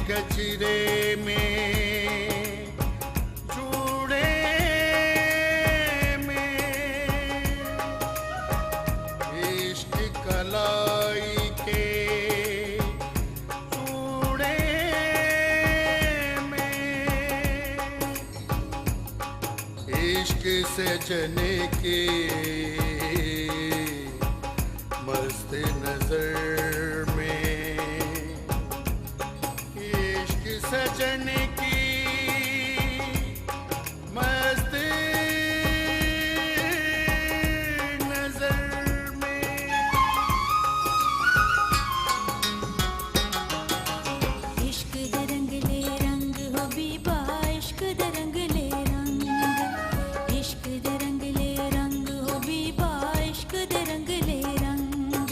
गजरे में चूड़े में इश्क कलाई के चूड़े में इश्क सजने के मस्त नजर में इश्क सजन की मस्त नजर में। इश्क दे रंगले रंग हो बीबा, इश्क दे रंगले रंग, इश्क दे रंगले रंग हो बीबा, इश्क दे रंगले रंग,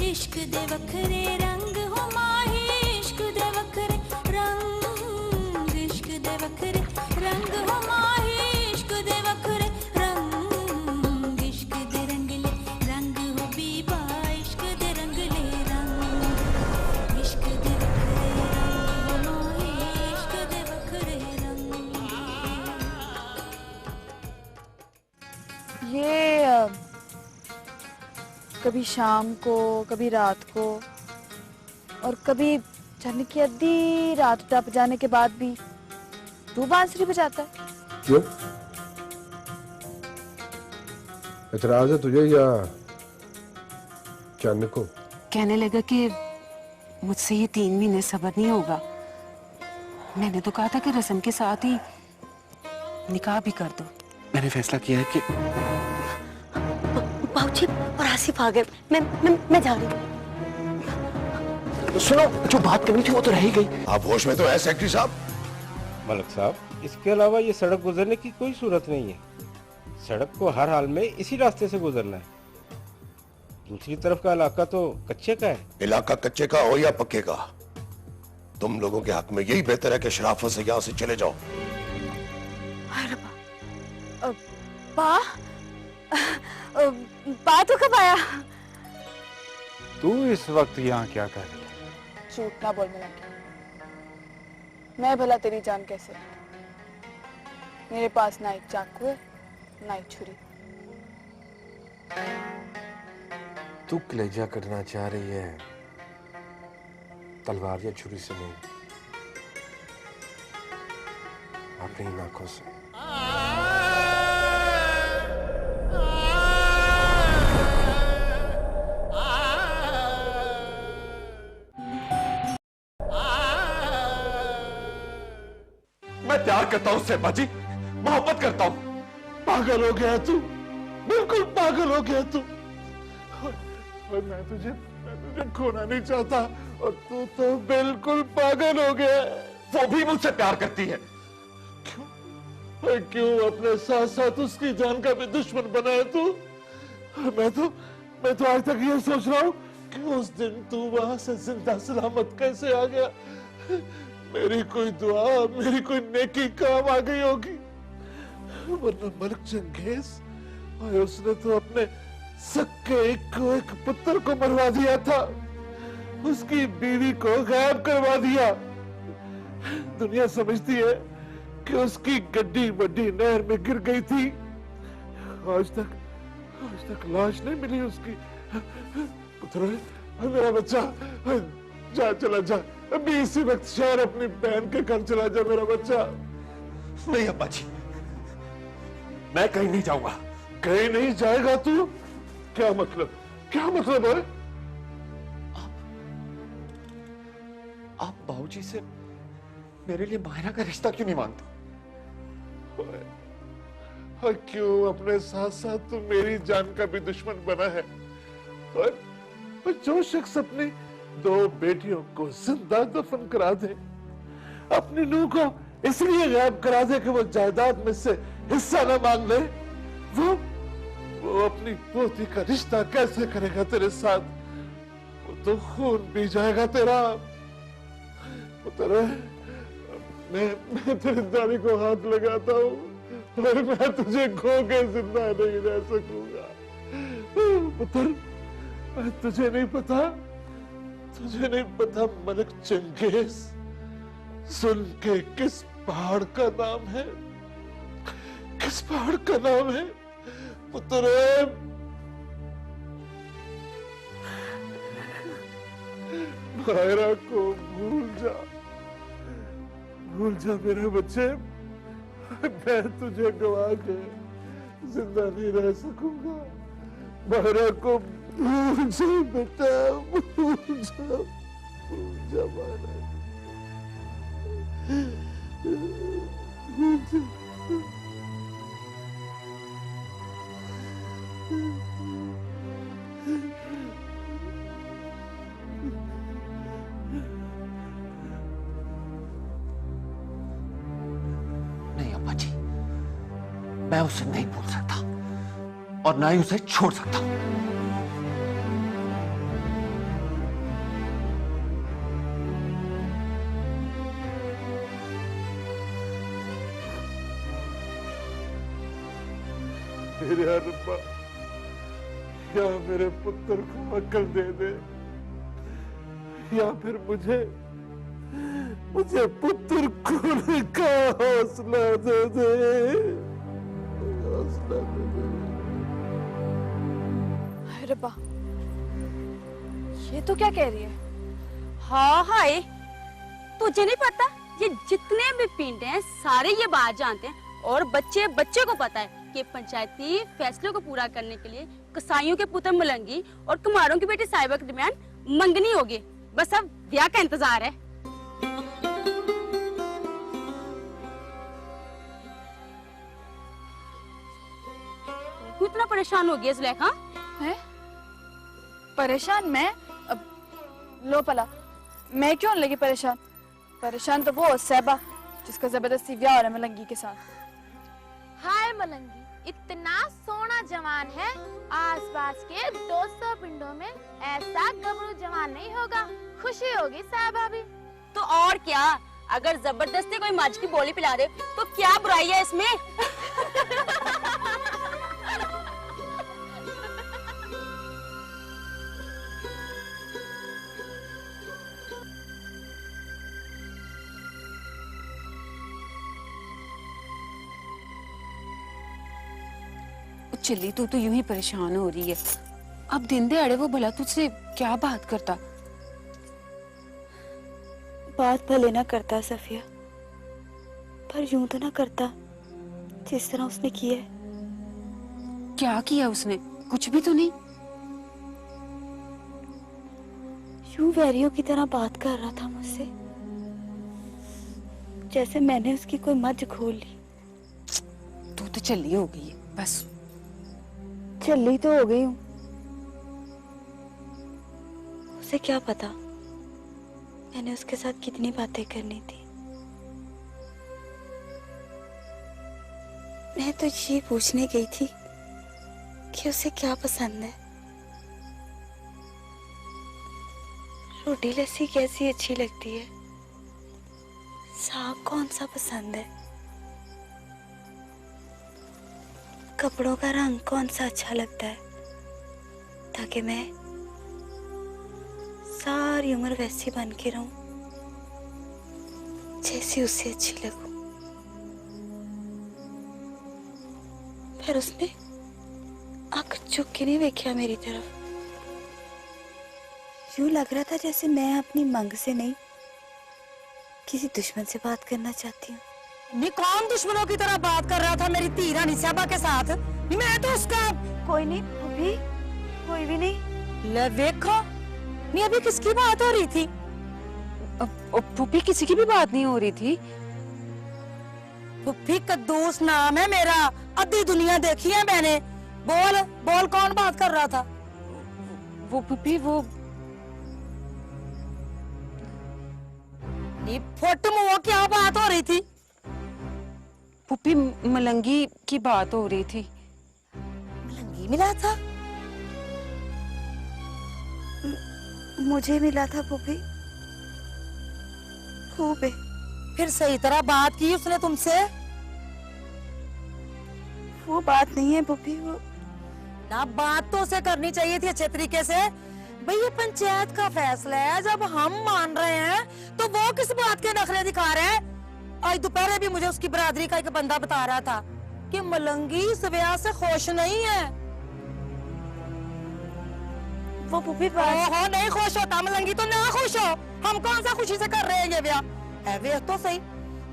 इश्क दे वखरे रंग हो माही, इश्क दे वखरे रंग, इश्क दे वखरे रंग हो माही, इश्क दे वखरे रंग, इश्क दे रंगले रंग हो बीबा, इश्क दे रंगले रंग, इश्क दे वखरे रंग हो माही, इश्क दे वखरे रंग। ये कभी शाम को, कभी रात को, और कभी जाने की आधी रात टप जाने के बाद भी तू बांसुरी बजाता है। क्यों? एतराज है तुझे या चंद को? कहने लगा कि मुझसे ये 3 महीने सब्र नहीं होगा। मैंने तो कहा था कि रस्म के साथ ही निकाह भी कर दो। मैंने फैसला किया है कि बाबूजी और आसिफ आ गए। मैं जा रही हूँ। सुनो, जो बात करनी थी वो तो रह ही गई। आप होश में तो है सेक्रेटरी साहब? मलिक साहब, इसके अलावा ये सड़क गुजरने की कोई सूरत नहीं है। सड़क को हर हाल में इसी रास्ते से गुजरना है। दूसरी तरफ का इलाका तो कच्चे का है। इलाका कच्चे का हो या पक्के का, तुम लोगों के हक में यही बेहतर है कि शराफत से यहाँ से चले जाओ। पा तो कब आया? तू इस वक्त यहाँ क्या कर रही है? झूठ ना बोल मिला। मैं भला तेरी जान कैसे रखूं? मेरे पास ना एक चाकू है ना एक छुरी। तू कलेजा कटना चाह रही है, तलवार या छुरी से नहीं, अपनी नाकों से। मैं प्यार करता हूं उससे बाजी, मोहब्बत करता हूं। पागल हो गया तू, बिल्कुल पागल हो गया तू। और मैं तुझे खोना नहीं चाहता, और तू तो बिल्कुल पागल हो गया। वो भी मुझसे प्यार करती है। क्यों क्यों अपने साथ साथ उसकी जान का भी दुश्मन बना है तू? मैं तो आज तक ये सोच रहा हूं कि उस दिन तू वहां से जिंदा सलामत कैसे आ गया। मेरी कोई दुआ, मेरी कोई नेकी काम आ गई होगी, वरना मलिक चंगेज और उसने तो अपने सक्के एक पुत्र को मरवा दिया था, उसकी बीवी को गायब करवा दिया। दुनिया समझती है कि उसकी गड्डी बड्डी नहर में गिर गई थी। आज तक लाश नहीं मिली उसकी। पुत्र, मेरा बच्चा, जा चला जा, अभी इसी वक्त शहर अपनी बहन के घर चला जा मेरा बच्चा। नहीं अब्बा जी, मैं कहीं नहीं जाऊंगा। कहीं नहीं जाएगा तू? क्या मतलब है? आप बाबूजी से मेरे लिए मायरा का रिश्ता क्यों नहीं मानते? और क्यों अपने साथ साथ तू मेरी जान का भी दुश्मन बना है? और जो शख्स अपनी 2 बेटियों को जिंदा दफन करा दे, अपनी नूह को इसलिए गायब करा दे कि वो जायदाद में से हिस्सा न मांग ले, वो अपनी पोती का रिश्ता कैसे करेगा तेरे साथ? वो तो खून पी जाएगा तेरा। मैं तेरी दाढ़ी को हाथ लगाता हूँ और मैं तुझे खो के जिंदा नहीं रह सकूंगा। पुत्र, तुझे नहीं पता मलिक चंगेज सुन के किस पहाड़ का नाम है? किस पहाड़ का नाम है पुत्र? मायरा को भूल जा मेरे बच्चे। मैं तुझे गवा के जिंदा नहीं रह सकूंगा। मायरा को भूल जा बेटा, भूल जा मायरा, भूल जा। नहीं अम्मा जी, मैं उसे नहीं भूल सकता और ना ही उसे छोड़ सकता। मेरे रब्बा, या मेरे पुत्र को अकल दे दे, या फिर मुझे पुत्र खोने का हौसला दे दे, हौसला दे दे। हाय रब्बा, ये तो क्या कह रही है? हाँ हाय, तुझे नहीं पता? ये जितने भी पिंड हैं सारे ये बात जानते हैं और बच्चे बच्चे को पता है कि पंचायती फैसलों को पूरा करने के लिए कसाईयों के पुत्र मलंगी और कुमारों की बेटी साहिबा के दरमियान मंगनी होगी। बस अब ब्याह का इंतजार है। क्यों इतना परेशान हो गया जुलेखा? हैं? परेशान मैं? अब लो पला, मैं क्यों लगी परेशान? परेशान तो वो साहिबा जिसका जबरदस्ती ब्याह हो रहा है मलंगी के साथ। हाय मलंगी, इतना सोना जवान है, आसपास के 200 पिंडों में ऐसा गबरू जवान नहीं होगा। खुशी होगी साहिबा भी। तो और क्या, अगर जबरदस्ती कोई मज की बोली पिला दे तो क्या बुराई है इसमें? चिल्ली, तू तो यूं ही परेशान हो रही है। अब दिन दहाड़े वो भला तुझसे क्या बात करता? बात भले ना करता सफिया, पर यूं तो ना करता जिस तरह उसने किया है। क्या किया उसने? कुछ भी तो नहीं। यूं वैरियों की तरह बात कर रहा था मुझसे, जैसे मैंने उसकी कोई मज खोल ली। तू तो चली हो गई है, बस चली तो हो गई हूं। उसे क्या पता मैंने उसके साथ कितनी बातें करनी थी। मैं तो ये पूछने गई थी कि उसे क्या पसंद है। रोटी लस्सी कैसी अच्छी लगती है, साग कौन सा पसंद है, कपड़ों का रंग कौन सा अच्छा लगता है, ताकि मैं सारी उम्र वैसी बन के रहूं जैसी उसे अच्छी लगूं। फिर उसने आंख चुक के नहीं देखा मेरी तरफ। यूं लग रहा था जैसे मैं अपनी मंग से नहीं किसी दुश्मन से बात करना चाहती हूँ। नी कौन दुश्मनों की तरह बात कर रहा था मेरी धी रानी साहिबा के साथ? मैं तो उसका कोई नहीं अभी, कोई भी नहीं। ले देखो, नी अभी किसकी बात हो रही थी? पुप्पी, किसी की भी बात नहीं हो रही थी। पुप्पी कद्दूस नाम है मेरा, आधी दुनिया देखी है मैंने। बोल बोल, कौन बात कर रहा था? वो पुप्पी, वो नी फुट मुंह, क्या बात हो रही थी? पुप्पी, मलंगी की बात हो रही थी। मलंगी मिला था? मुझे मिला था पुप्पी, खूब है। फिर सही तरह बात की उसने तुमसे? वो बात नहीं है पुप्पी, वो ना बात तो उसे करनी चाहिए थी अच्छे तरीके से। भाई ये पंचायत का फैसला है, जब हम मान रहे हैं तो वो किस बात के नखरे दिखा रहे हैं? आज दोपहर भी मुझे उसकी बरादरी का एक बंदा बता रहा था कि मलंगी इस ब्याह से खुश नहीं है। वो पुप्पी ओहो, नहीं खुश होता मलंगी तो ना खुश हो, हम कौन सा खुशी से कर रहे हैं ये ब्याह? है वे तो सही।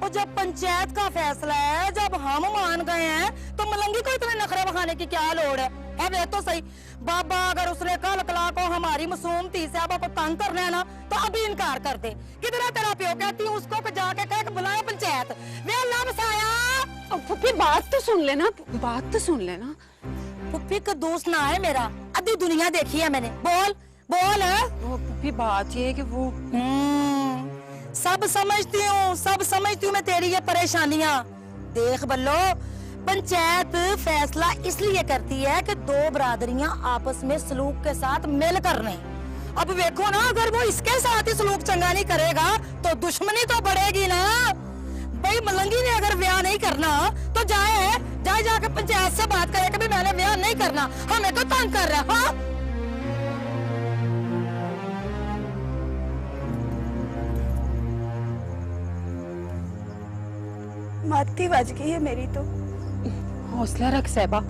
और जब पंचायत का फैसला है, जब हम मान गए हैं तो मलंगी को इतने नखरे बखाने की क्या लोड़ है वे तो सही। बाबा अगर उसने कल कला को हमारी मासूम धी साहबा को तंग करना है ना तो अभी इनकार कर दे। किधर है तेरा प्यो? कहती हूँ उसको जाके कह के बुलाया पंचायत। वे अल्लाह बसाया। पुप्पी बात तो सुन लेना, बात तो सुन लेना। पुप्पी का दोस्त ना है मेरा, आधी दुनिया देखी है मैंने। बोल बोल। पुप्पी बात ये है कि वो सब समझती हूँ मैं तेरी ये परेशानियाँ। देख बल्लो, पंचायत फैसला इसलिए करती है कि दो बरादरियां आपस में सलूक के साथ मिल कर रहे। अब देखो ना, अगर वो इसके साथ ही सलूक चंगा नहीं करेगा तो दुश्मनी तो बढ़ेगी ना। भाई मलंगी ने अगर ब्याह नहीं करना तो जाए जाके पंचायत से बात करे कि भाई मैंने ब्याह नहीं करना, हमें तो तंग कर रहा है। हाँ? माती बज गई है मेरी तो। हौसला रख सहबा।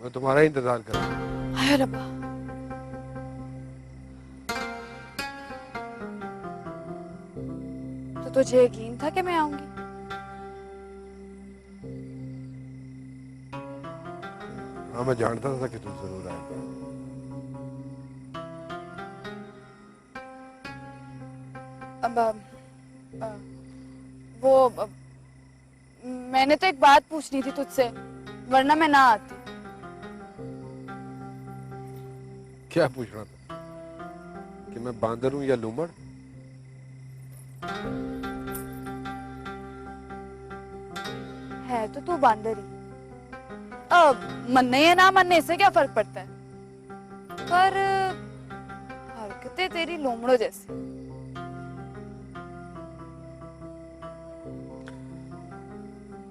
मैं तुम्हारा इंतजार कर रहा हूँ। हाय रब्बा। तो तुझे यकीन था कि मैं आऊंगी? हाँ, मैं जानता था कि तुम जरूर आएगी। मैंने तो एक बात पूछनी थी तुझसे, वरना मैं ना आती। क्या पूछना था? कि मैं बांदर हूं या लूमड़? है तो तू बांदर ही। अब मनने या ना मनने से क्या फर्क पड़ता है? पर हरकतें तेरी लोमड़ों जैसी।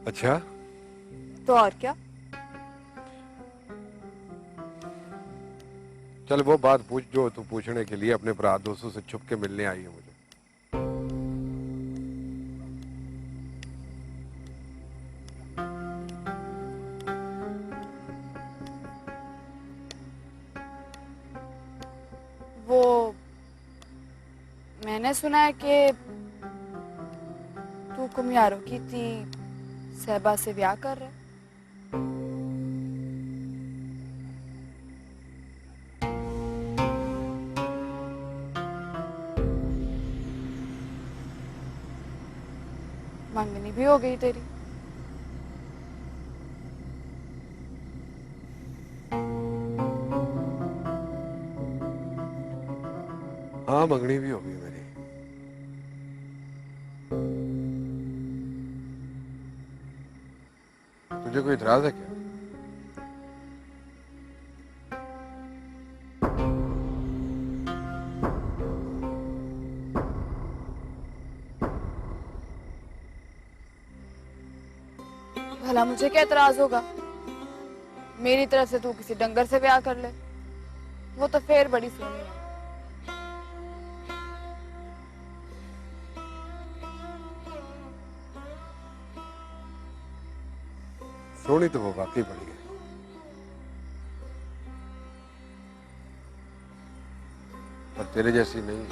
अच्छा, तो और क्या? चल वो बात पूछ जो तू पूछने के लिए अपने भरा दोस्तों से छुप के मिलने आई है मुझे। वो मैंने सुना है कि तू कुम्हारों की थी सहबा से ब्याह कर रहा है। मंगनी भी हो गई तेरी। हाँ, मंगनी भी हो गई मेरी। तुझे कोई इतराज है क्या? भला मुझे क्या एतराज होगा? मेरी तरफ से तू किसी डंगर से ब्याह कर ले, वो तो फिर बड़ी सोनी है। सोनी तो वो वाकई बड़ी है, पर तेरे जैसी नहीं।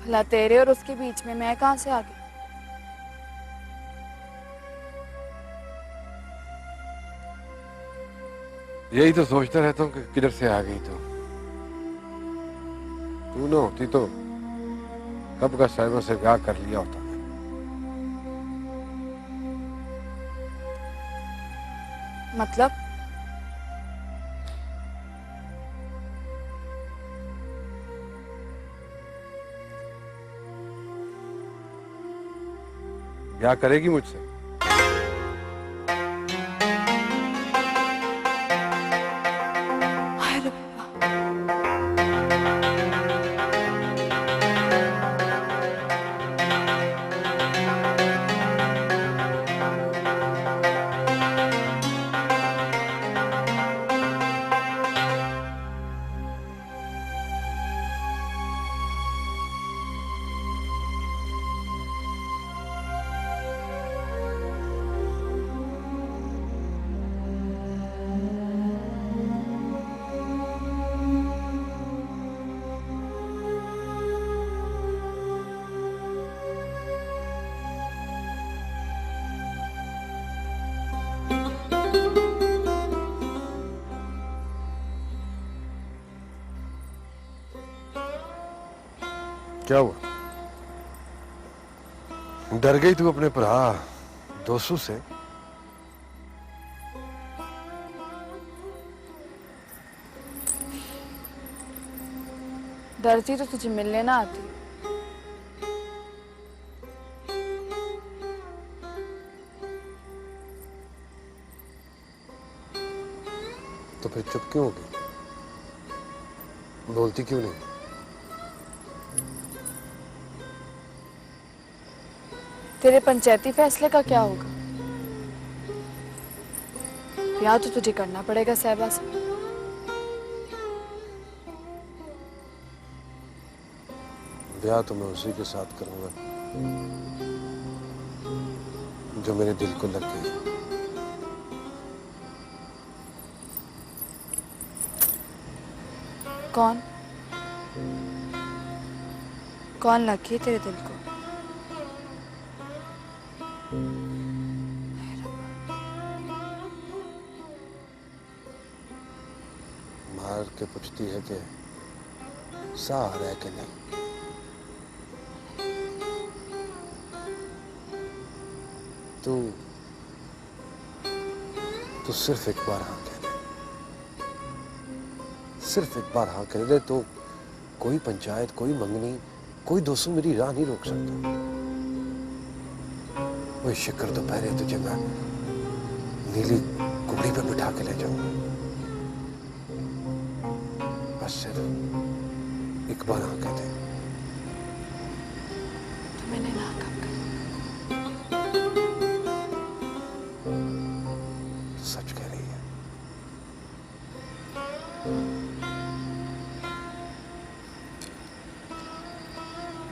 भला तेरे और उसके बीच में मैं कहां से आ गई? यही तो सोचता रहता हूँ कि किधर से आ गई तू ना होती तो कब का साहिबा से ब्याह कर लिया होता। मतलब? ब्याह करेगी मुझसे? क्या हुआ? डर गई तू अपने भरा दोस्तों से? डरती तो तुझे मिलने ना आती। तो फिर चुप क्यों हो गई? बोलती क्यों नहीं? तेरे पंचायती फैसले का क्या होगा? ब्याह तो तुझे करना पड़ेगा साहिबा से। ब्याह तो मैं उसी के साथ करूंगा जो मेरे दिल को लग गई। कौन कौन लग गई तेरे दिल को? मार के पूछती है कि सहारा है कि नहीं। तू सिर्फ एक बार हाँ कह दे, सिर्फ एक बार हाँ कह दे तो कोई पंचायत, कोई मंगनी, कोई दोस्तों मेरी राह नहीं रोक सकता। वो शिकर दोपहरे तुझे मैं नीली कुबड़ी पे बिठा के ले जाऊंगा। बस सिर्फ एक बार हाँ कह दे। तो मैंने ना कब कर? सच कह रही है।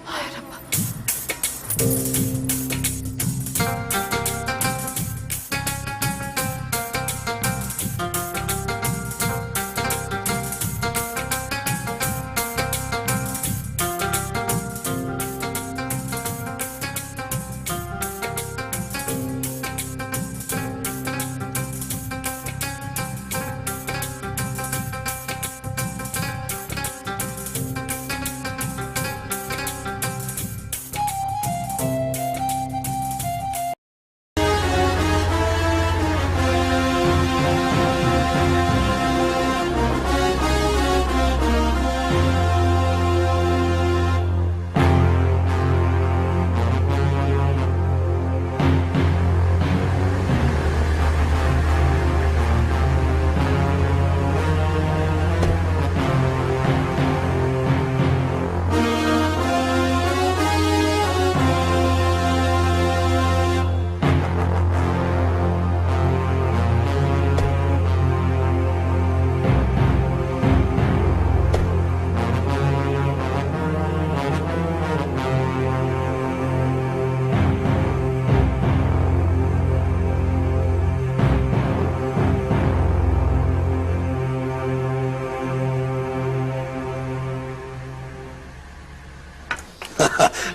हाय रब्बा।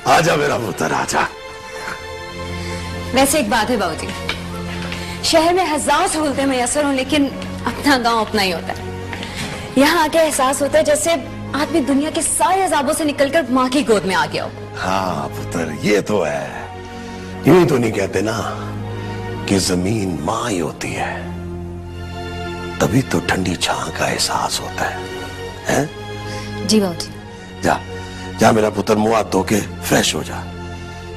आजा मेरा पुत्र आजा। वैसे एक बात है बाबूजी, शहर में हजार सहूलतें मैसर हों लेकिन अपना गांव अपना ही होता है। यहाँ आके एहसास होता है जैसे आदमी दुनिया के सारे अजाबों से निकलकर माँ की गोद में आ गया हो। हाँ पुत्र, ये तो है। यूं ही तो नहीं कहते ना कि जमीन माँ ही होती है, तभी तो ठंडी छां का एहसास होता है? जी बाबूजी। जा जा मेरा पुत्र, मुंह हाथ धो के फ्रेश हो जा।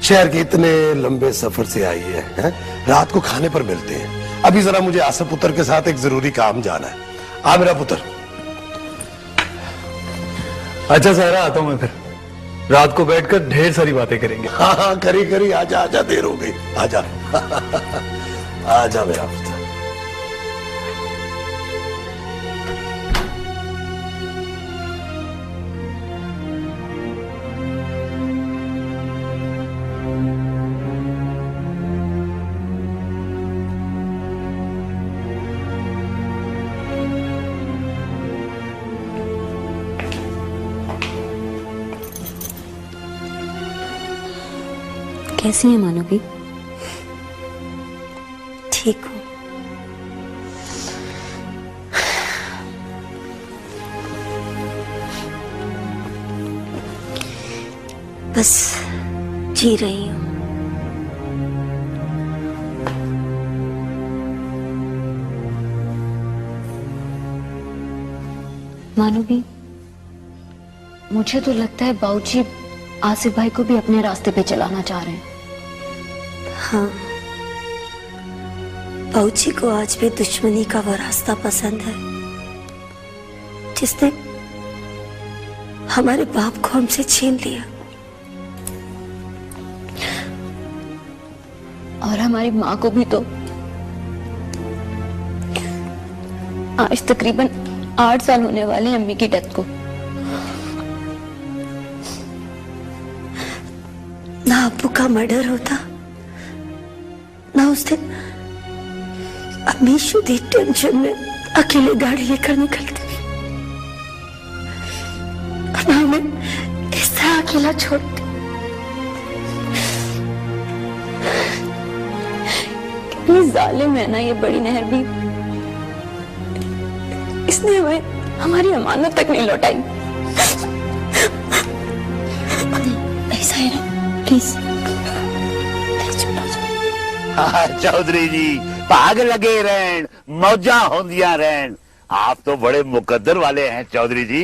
शहर के इतने लंबे सफर से आई है? रात को खाने पर मिलते हैं। अभी जरा मुझे आसफ पुत्र के साथ एक जरूरी काम जाना है। आ मेरा पुत्र। अच्छा सहरा, आता हूं मैं फिर। रात को बैठकर ढेर सारी बातें करेंगे। हाँ हाँ, करी करी। आजा आजा, देर हो गई। आजा आजा मेरा पुत्र। कैसी है मानवी? ठीक हूँ। बस जी रही हूँ। मानवी, मुझे तो लगता है बाबूजी आसिफ भाई को भी अपने रास्ते पे चलाना चाह रहे हैं। हाँ, बाबूजी को आज भी दुश्मनी का वो रास्ता पसंद है जिसने हमारे बाप को हमसे छीन लिया और हमारी माँ को भी। तो आज तकरीबन 8 साल होने वाले अम्मी की डेथ को। ना अब्बू का मर्डर होता, ना उस दिन अम्मी शुद्ध टेंशन में अकेले गाड़ी लेकर निकलती और ना हमें इस तरह अकेला छोड़ती। कितनी जालिम है ना ये बड़ी नहर भी, इसने हमें हमारी अमानत तक नहीं लौटाई। ऐसा है ना, प्लीज। चौधरी जी भाग लगे रहन, मौजा होंदिया रहन। आप तो बड़े मुकद्दर वाले हैं चौधरी जी।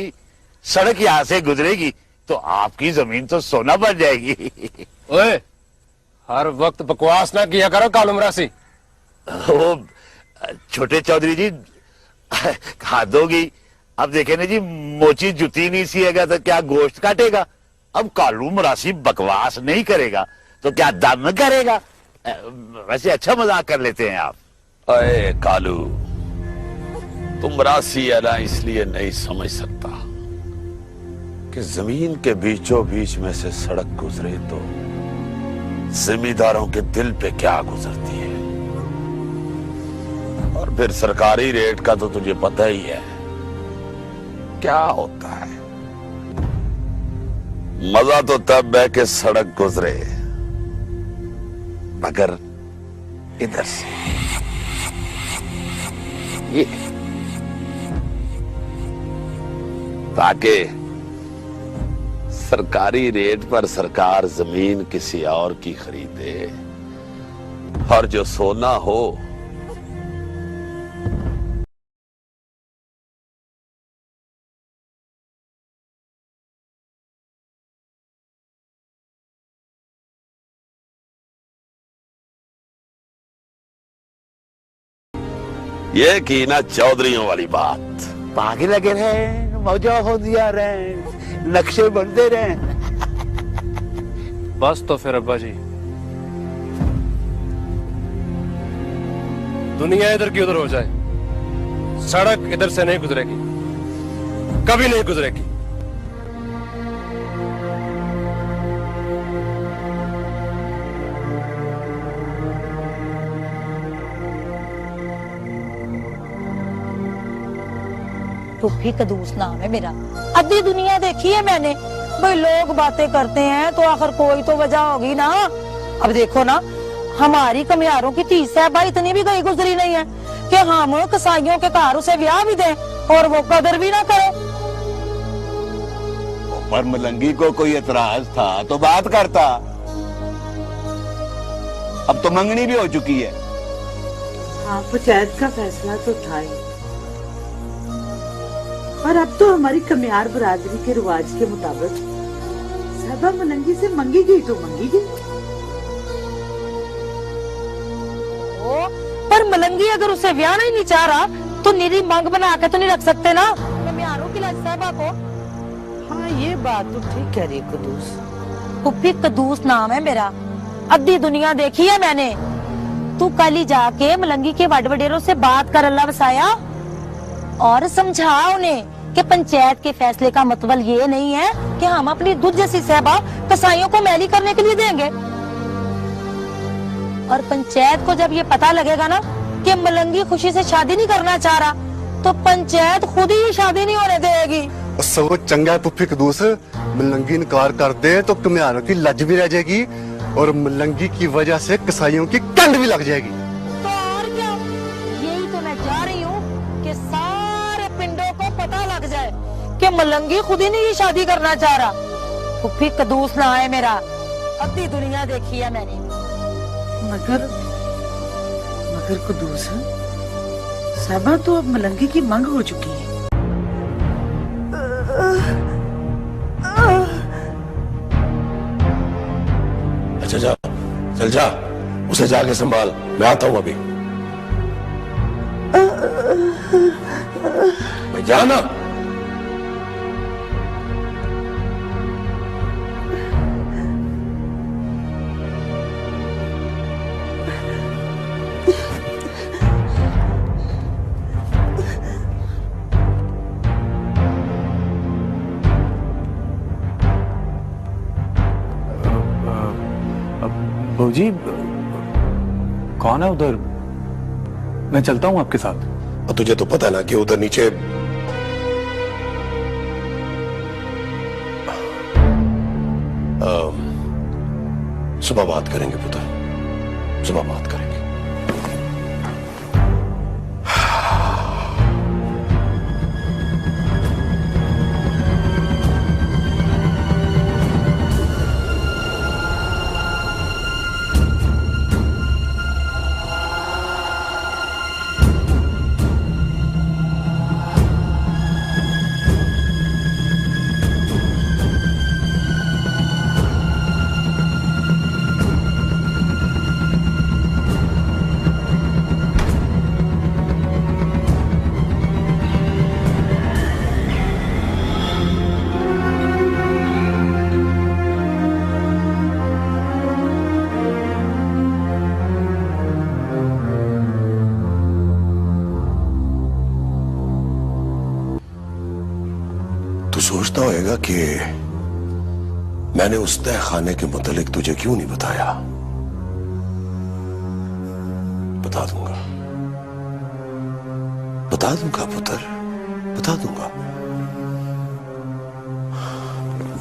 सड़क यहाँ से गुजरेगी तो आपकी जमीन तो सोना बन जाएगी। ओए, हर वक्त बकवास ना किया करो कालुमरासी। वो छोटे चौधरी जी खा दोगी। अब देखे ना जी, मोची जुती नहीं सीएगा तो क्या गोश्त काटेगा। अब कालू मरासी बकवास नहीं करेगा तो क्या दम करेगा। वैसे अच्छा मजाक कर लेते हैं आप। अरे कालू, तुम राशि है ना, इसलिए नहीं समझ सकता कि जमीन के बीचों बीच में से सड़क गुजरे तो जिम्मेदारों के दिल पे क्या गुजरती है। और फिर सरकारी रेट का तो तुझे पता ही है क्या होता है। मजा तो तब है कि सड़क गुजरे, मगर इधर से ये, ताकि सरकारी रेट पर सरकार जमीन किसी और की खरीदे और जो सोना हो ये की ना चौधरियों वाली बात। भागे लगे रहे, मौजा हो दिया रहे, नक्शे बनते रहे। बस तो फिर अब्बा जी, दुनिया इधर की उधर हो जाए, सड़क इधर से नहीं गुजरेगी, कभी नहीं गुजरेगी। पुप्पी कदूस नाम है मेरा। अद्धी दुनिया देखी है मैंने। भाई लोग बातें करते हैं तो आखिर कोई तो वजह होगी ना। अब देखो ना, हमारी कमियारों की तीस है भाई, इतनी भी गई गुजरी नहीं है कि हम कसाईयों के घर उसे ब्याह भी दें और वो कदर भी ना करे। पर मलंगी को कोई एतराज था तो बात करता। अब तो मंगनी भी हो चुकी है। हाँ, पंचायत का फैसला तो था ही, और अब तो हमारी कमियार बरादरी के रिवाज के मुताबिक साहबा मलंगी से मंगी गई तो मंगी गई। पर मलंगी अगर उसे ब्याह नहीं चाह रहा तो निरी मांग बना के तो नहीं रख सकते ना कमियारों की लाज साहबा को। हाँ, ये बात तो ठीक कह रही कदूस। पुप्पी कदूस नाम है मेरा। अद्धी दुनिया देखी है मैंने। तू कल ही जाके मलंगी के वडवडेरों से बात कर, अल्लाह वसाया, और समझा उन्हें कि पंचायत के फैसले का मतलब ये नहीं है कि हम अपनी दूध जैसी सहबा कसाईयों को मैली करने के लिए देंगे। और पंचायत को जब ये पता लगेगा ना कि मलंगी खुशी से शादी नहीं करना चाह रहा तो पंचायत खुद ही शादी नहीं होने देगी। सगो चंगा है पुप्पी कदूस, मलंगी इनकार कर दे तो कमियारों की लज भी रह जाएगी और मलंगी की वजह से कसाईयों की कंड भी लग जाएगी। तो और क्या, यही तो मैं जा रही हूँ कि सारे पिंडों को पता लग जाए कि मलंगी खुद ही नहीं शादी करना चाह रहा। पुप्पी कदूस ना है मेरा। अद्धी दुनिया देखी है मैंने। मगर कदूस साहबा तो अब मलंगी की मंग हो चुकी है। अच्छा जा, चल जा, उसे जाके संभाल, मैं आता हूं अभी। भाई जाना। बहू जी, कौन है उधर? मैं चलता हूँ आपके साथ। और तुझे तो पता है ना कि उधर नीचे सुबह बात करेंगे पुत्र, सुबह बात करेंगे। तू सोचता होगा कि मैंने उस तय खाने के मुतालिक तुझे क्यों नहीं बताया। बता दूंगा, बता दूंगा पुत्र, बता दूंगा।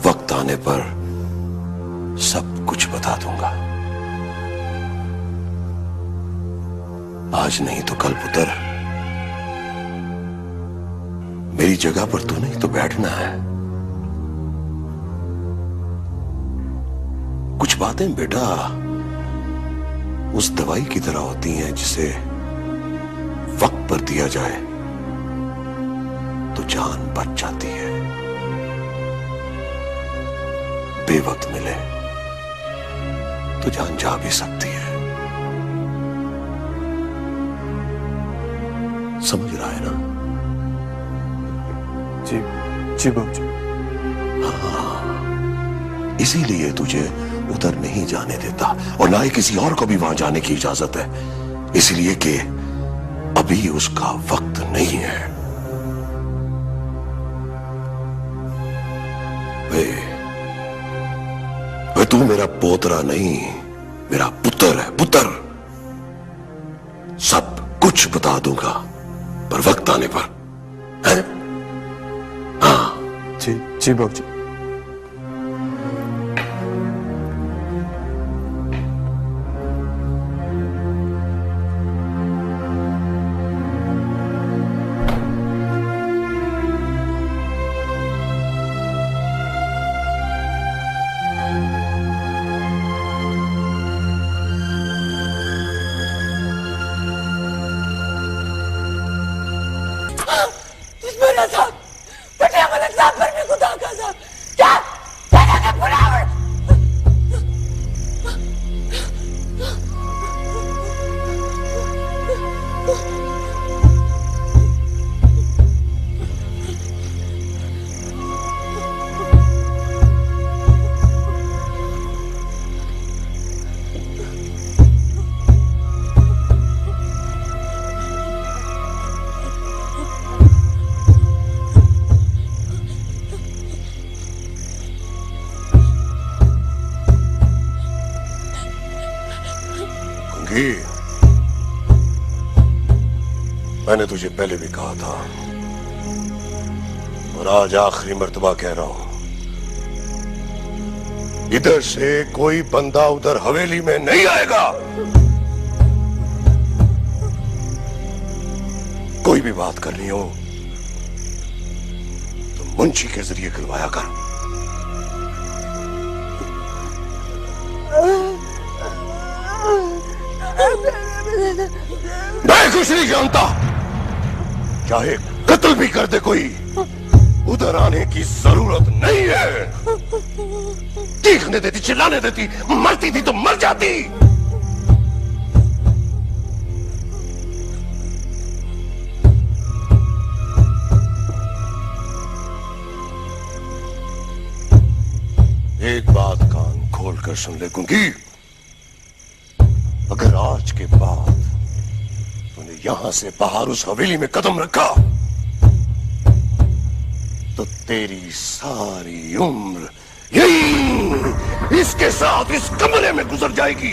वक्त आने पर सब कुछ बता दूंगा। आज नहीं तो कल पुत्र, मेरी जगह पर तो नहीं तो बैठना है। कुछ बातें बेटा उस दवाई की तरह होती हैं जिसे वक्त पर दिया जाए तो जान बच जाती है, बेवक्त मिले तो जान जा भी सकती है। समझ रहा है ना? जी जी बाबूजी। हाँ, इसीलिए तुझे उधर नहीं जाने देता और ना ही किसी और को भी वहां जाने की इजाजत है, इसलिए कि अभी उसका वक्त नहीं है। वे तू मेरा पोतरा नहीं, मेरा पुत्र है, पुत्र। सब कुछ बता दूंगा पर वक्त आने पर, है? जी जी बाबूजी। मैंने तुझे पहले भी कहा था और आज आखिरी मर्तबा कह रहा हूं, इधर से कोई बंदा उधर हवेली में नहीं आएगा। कोई भी बात करनी हो तो मुंशी के जरिए करवाया कर। मैं कुछ नहीं जानता, चाहे कत्ल भी कर दे कोई, उधर आने की जरूरत नहीं है। चीखने देती, चिल्लाने देती, मरती थी तो मर जाती। एक बात कान खोल कर सुन ले कुंकी, अगर आज के बाद तूने यहां से बाहर उस हवेली में कदम रखा तो तेरी सारी उम्र यही इसके साथ इस कमरे में गुजर जाएगी।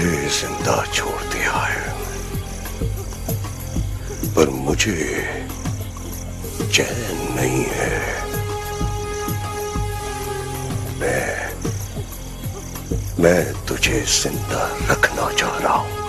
तुझे जिंदा छोड़ दिया है, पर मुझे चैन नहीं है। मैं तुझे जिंदा रखना चाह रहा हूं।